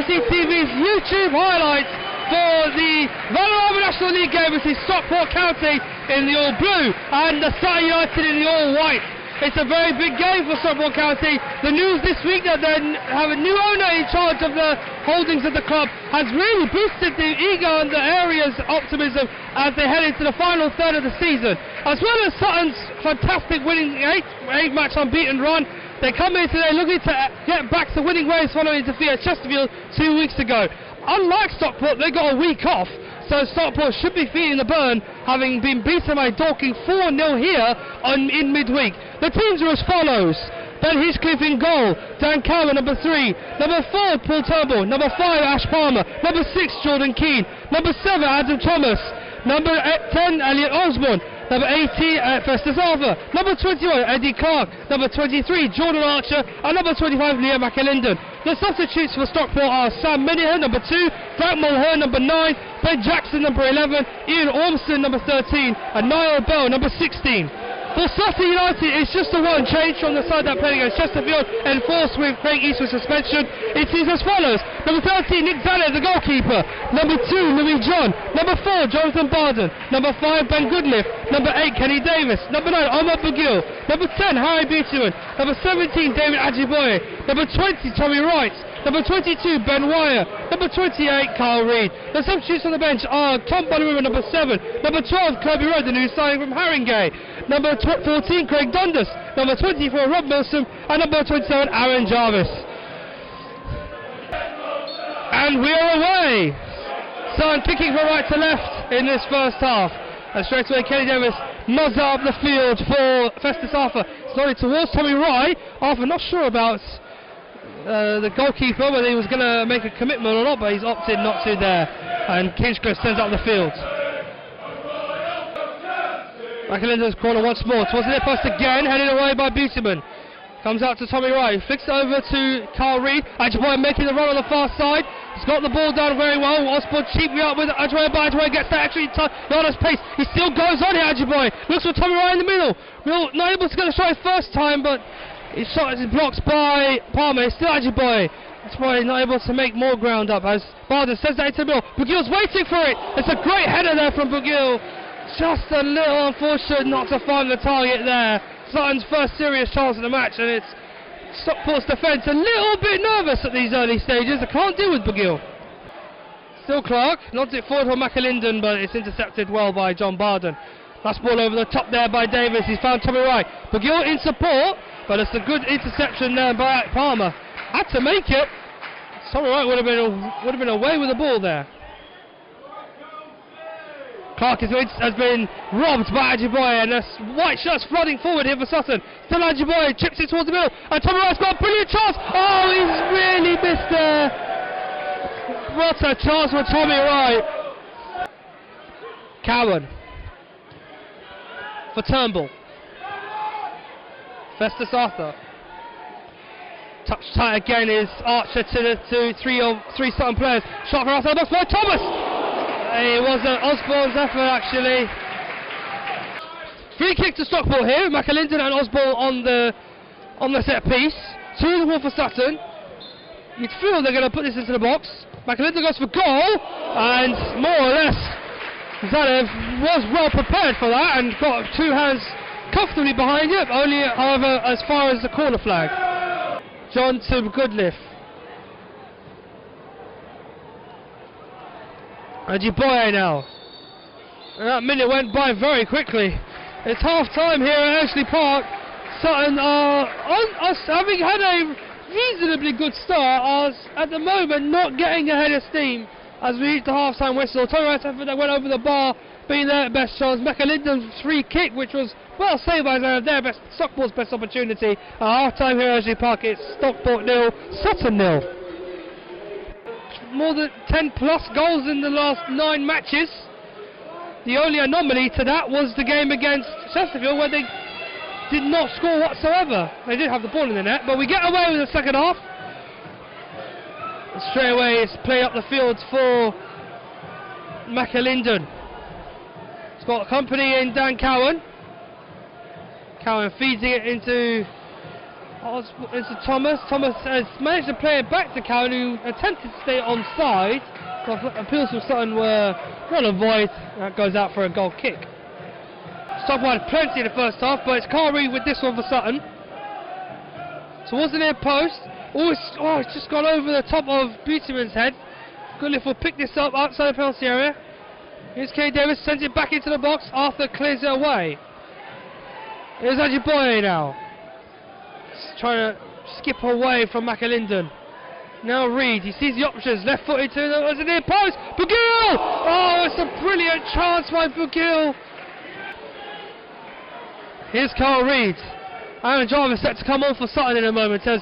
SUFCtv's YouTube highlights for the VNL National League game between Stockport County in the all blue and the Sutton United in the all white. It's a very big game for Stockport County. The news this week that they have a new owner in charge of the holdings of the club has really boosted the ego and the area's optimism as they head into the final third of the season. As well as Sutton's fantastic winning eight-match unbeaten run, they come in today looking to get back to winning ways following defeat at Chesterfield 2 weeks ago. Unlike Stockport, they got a week off, so Stockport should be feeling the burn, having been beaten by Dorking 4-0 here in midweek. The teams are as follows: Ben Hinchcliffe in goal, Dan Cowan number 3, number 4 Paul Turnbull, number 5 Ash Palmer, number 6 Jordan Keane, number 7 Adam Thomas, number 10 Elliot Osborne, number 18 Festus Arthur, number 21 Eddie Clark, number 23 Jordan Archer, and number 25 Liam McAlinden. The substitutes for Stockport are Sam Minihan, number 2, Frank Mulhern, number 9, Ben Jackson, number 11, Ian Ormston, number 13, and Niall Bell, number 16. For Sutton United, it's just the one change from the side that played against Chesterfield, enforced with Craig Eastwood's suspension. It is as follows: number 13, Nick Zander, the goalkeeper; number 2, Louis John; number 4, Jonathan Barden; number 5, Ben Goodliff; number 8, Kenny Davis; number 9, Omar Bugil; number 10, Harry Buteman; number 17, David Ajiboye; number 20, Tommy Wright; number 22, Ben Wire; number 28, Carl Reid. The substitutes on the bench are Tom Bonneman, number 7, number 12, Kirby Rowe, the new signing from Haringey, number 14, Craig Dundas, number 24, Rob Milsom, and number 27, Aaron Jarvis. And we are away! Sutton kicking from right to left in this first half. And straight away, Kenny Davis nods up the field for Festus Arthur. Slowly towards Tommy Wright. Arthur not sure about the goalkeeper, whether he was going to make a commitment or not, but he's opted not to there. And Hinchcliffe sends out the field. McAlinden's corner once more, towards the near post again, headed away by Buteman. Comes out to Tommy Wright, flicks it over to Carl Reid. Ajiboye making the run on the far side. He's got the ball down very well. Osborne cheaply up with Ajiboye, but Ajiboye gets that actually not as pace. He still goes on here, Ajiboye. Looks for Tommy Wright in the middle. Not able to get the shot his first time, but his shot is blocked by Palmer. It's still Ajiboye. That's why he's not able to make more ground up as Barden sends that into the middle. Bugil's waiting for it. It's a great header there from Bugil. Just a little unfortunate not to find the target there. Sutton's first serious chance of the match, and it's Stockport's defence a little bit nervous at these early stages. They can't deal with Bugil. Still Clark, nods it forward for McAlinden, but it's intercepted well by John Barden. Last ball over the top there by Davis. He's found Tommy Wright. Bugil in support, but it's a good interception there by Palmer. Had to make it. Tommy Wright would have been away with the ball there. Clark has been robbed by Ajiboye, and the white shirt's flooding forward here for Sutton. Still Ajiboye chips it towards the middle, and Tommy Wright's got a brilliant chance. Oh, he's really missed there. What a chance for Tommy Wright. Cowan for Turnbull. Festus Arthur. Touch tight again is Archer to three Sutton players. Shot for Arthur, by Thomas. It was Osborne's effort actually. Free kick to Stockport here. McAlinden and Osborne on the set piece. 2-1 for Sutton. You'd feel they're going to put this into the box. McAlinden goes for goal, and more or less Zadev was well prepared for that and got two hands comfortably behind it. Only, however, as far as the corner flag. John to Goodliff. Ajiboye now. And that minute went by very quickly. It's half time here at Ashley Park. Sutton are having had a reasonably good start, are at the moment not getting ahead of steam as we reach the half time whistle. Tommy Wright's effort that went over the bar, being their best chance. McAlinden's free kick, which was well saved by Stockport's best opportunity. At half time here at Ashley Park, it's Stockport 0, Sutton 0. More than 10 plus goals in the last 9 matches. The only anomaly to that was the game against Chesterfield, where they did not score whatsoever. They did have the ball in the net, but we get away with the second half. And straight away it's play up the field for McAlinden. It's got company in Dan Cowan. Cowan feeds it into It's Thomas. Thomas has managed to play it back to Cowan, who attempted to stay onside. Appeals from Sutton were not a void. That goes out for a goal kick. Stockport had plenty in the first half, but it's Carl Reid with this one for Sutton. Towards the near post. It's just gone over the top of Beautyman's head. Goodliff will pick this up outside the penalty area. Here's Kay Davis, sends it back into the box. Arthur clears it away. Here's Ajiboye now. Just trying to skip away from McAlinden. Now Reid, he sees the options. Left footed to the near post. Bugil! Oh, it's a brilliant chance by Bugil. Here's Carl Reid. Aaron Jarvis set to come on for Sutton in a moment as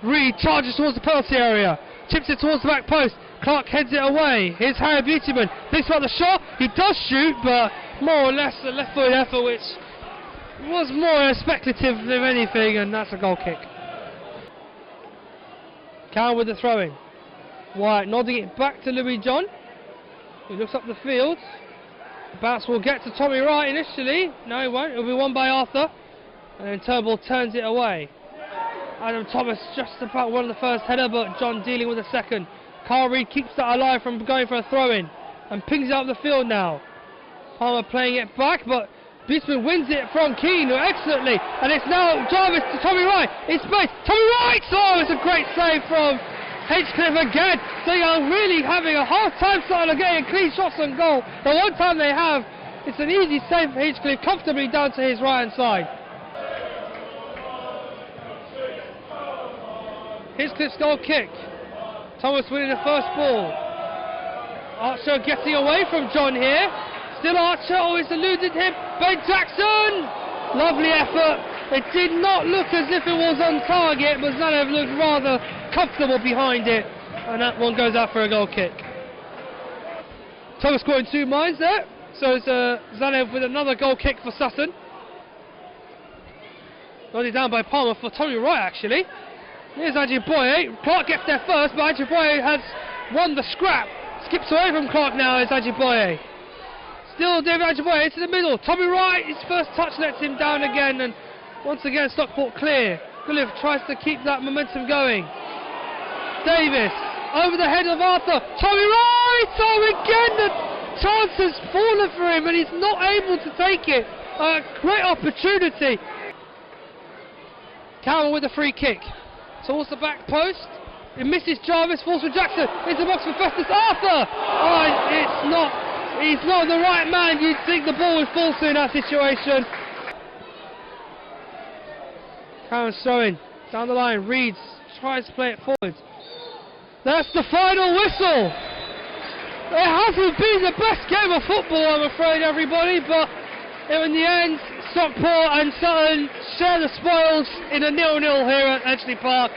Reid charges towards the penalty area. Chips it towards the back post. Clark heads it away. Here's Harry Beautyman. Thinks about the shot. He does shoot, but more or less a left-footed effort, which was more speculative than anything, and that's a goal kick. Cowan with the throw-in. White nodding it back to Louis John. He looks up the field. The bounce will get to Tommy Wright initially. No, it won't. It'll be won by Arthur. And then Turnbull turns it away. Adam Thomas just about won the first header, but John dealing with the second. Carl Reid keeps that alive from going for a throw-in and pings it up the field now. Palmer playing it back, but Beautyman wins it from Keane excellently, and it's now Jarvis to Tommy Wright. It's space. Tommy Wright! Oh, it's a great save from Hinchcliffe again. So you're really having a half-time start of getting clean shots on goal. The one time they have, it's an easy save for Hinchcliffe, comfortably down to his right-hand side. Hinchcliffe's goal kick. Thomas winning the first ball. Archer getting away from John here. Still Archer, he's eluded him. Ben Jackson! Lovely effort. It did not look as if it was on target, but Zanev looked rather comfortable behind it. And that one goes out for a goal kick. Thomas scoring 2 minds there. So it's Zanev with another goal kick for Sutton. Nodded down by Palmer for Tommy Wright actually. Here's Ajiboye. Clark gets there first, but Ajiboye has won the scrap. Skips away from Clark now as Ajiboye. Still David Ajiboye into the middle. Tommy Wright, his first touch lets him down again, and once again Stockport clear. Goodliff tries to keep that momentum going. Davis over the head of Arthur. Tommy Wright! Oh, again the chance has fallen for him, and he's not able to take it. A great opportunity. Cowan with a free kick. Towards the back post, it misses Jarvis, falls for Jackson, into the box for Festus. Arthur! Oh, he's not the right man. You'd think the ball would fall to in that situation. Cowan's throwing down the line. Reid tries to play it forward. That's the final whistle. It hasn't been the best game of football, I'm afraid, everybody, but in the end, Stockport and Sutton share the spoils in a 0-0 here at Edgeley Park.